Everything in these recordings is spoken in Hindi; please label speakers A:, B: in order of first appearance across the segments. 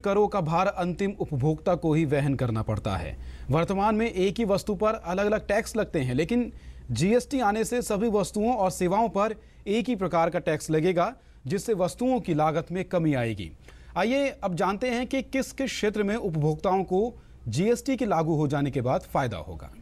A: करों का भार अंतिम उपभोक्ता को ही वहन करना पड़ता है। वर्तमान में एक ही वस्तु पर अलग अलग टैक्स लगते हैं, लेकिन जीएसटी आने से सभी वस्तुओं और सेवाओं पर एक ही प्रकार का टैक्स लगेगा, जिससे वस्तुओं की लागत में कमी आएगी। आइए अब जानते हैं कि किस किस क्षेत्र में उपभोक्ताओं को जीएसटी के लागू हो जाने के बाद फायदा होगा।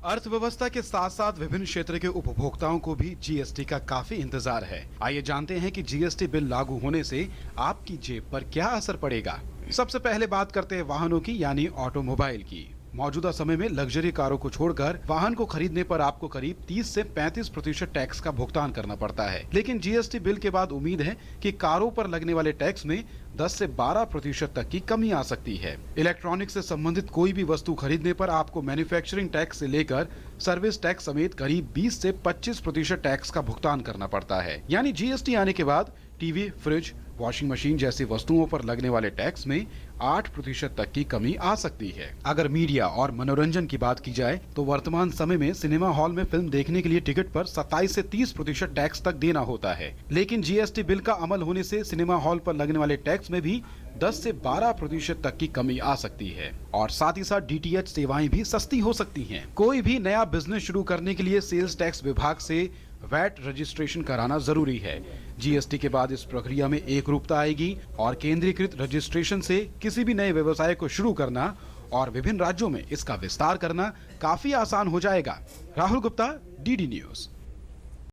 A: अर्थव्यवस्था के साथ साथ विभिन्न क्षेत्र के उपभोक्ताओं को भी जीएसटी का काफी इंतजार है। आइए जानते हैं कि जीएसटी बिल लागू होने से आपकी जेब पर क्या असर पड़ेगा। सबसे पहले बात करते हैं वाहनों की, यानी ऑटोमोबाइल की। मौजूदा समय में लग्जरी कारों को छोड़कर वाहन को खरीदने पर आपको करीब 30 से 35% टैक्स का भुगतान करना पड़ता है। लेकिन जीएसटी बिल के बाद उम्मीद है कि कारों पर लगने वाले टैक्स में 10 से 12% तक की कमी आ सकती है। इलेक्ट्रॉनिक से संबंधित कोई भी वस्तु खरीदने पर आपको मैन्युफैक्चरिंग टैक्स से लेकर सर्विस टैक्स समेत करीब 20 से 25% टैक्स का भुगतान करना पड़ता है। यानी जीएसटी आने के बाद टीवी, फ्रिज, वॉशिंग मशीन जैसी वस्तुओं पर लगने वाले टैक्स में 8% तक की कमी आ सकती है। अगर मीडिया और मनोरंजन की बात की जाए तो वर्तमान समय में सिनेमा हॉल में फिल्म देखने के लिए टिकट पर 27 से 30% टैक्स तक देना होता है। लेकिन जीएसटी बिल का अमल होने से सिनेमा हॉल पर लगने वाले टैक्स में भी 10 से 12% तक की कमी आ सकती है। और साथ ही साथ डीटीएच सेवाएं भी सस्ती हो सकती हैं। कोई भी नया बिजनेस शुरू करने के लिए सेल्स टैक्स विभाग से वैट रजिस्ट्रेशन कराना जरूरी है। जीएसटी के बाद इस प्रक्रिया में एक रूपता आएगी और केंद्रीकृत रजिस्ट्रेशन से किसी भी नए व्यवसाय को शुरू करना और विभिन्न राज्यों में इसका विस्तार करना काफी आसान हो जाएगा। Rahul Gupta, DD news.